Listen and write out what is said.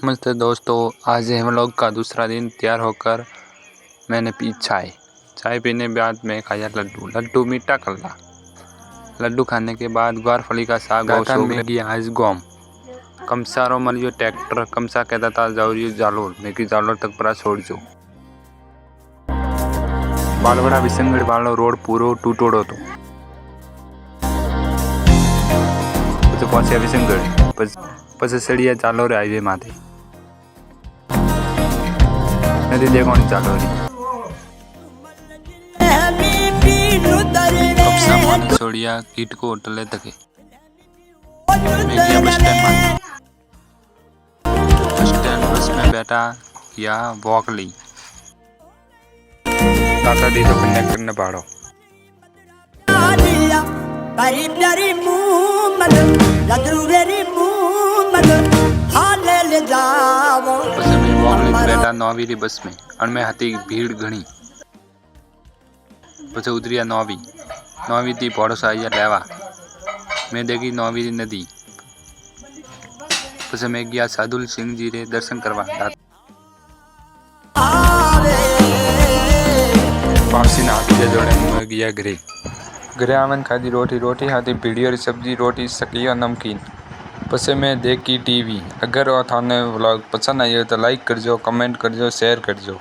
नमस्ते दोस्तों, आज है हम लोग का दूसरा दिन। तैयार होकर मैंने पी चाय पीने के बाद मैं खाया लड्डू मीठा खल्ला। लड्डू खाने के बाद ग्वारफली का साग दाता में गया आज गोम कमसारो मलियो ट्रैक्टर कमसा कहता था जाओ जालोर मैं की जालोर तक परा छोड़ जो बालवड़ा विसंगड़ वालों रोड पूरो टूटोड़ो तो पहुंचे विसंगड़ पछ सड़िया जालोर हाईवे माथे नदी देखो चालो रही छोड़िया कीट को होटल तके बस में बैठा या वॉक ली ताता दी तो कंडक्टर ने बाड़ो बैठा नौवीं बस में अणमें हाथी भीड़ घनी पछे उतरिया नौवीं थी पड़ोस आया लेवा मैं देखी नौवीं नदी पछे मैं गया साधुल सिंह जी रे दर्शन करवा वापसी ना हाथी जोड़े मैं गया घरे आवन खाधी रोटी हाथी पीढ़ी और सब्जी रोटी सकी और नमकीन पछे मैं देखी टीवी। अगर वो थाने व्लॉग पसंद आयो तो लाइक करजो, कमेंट करजो, शेयर करजो।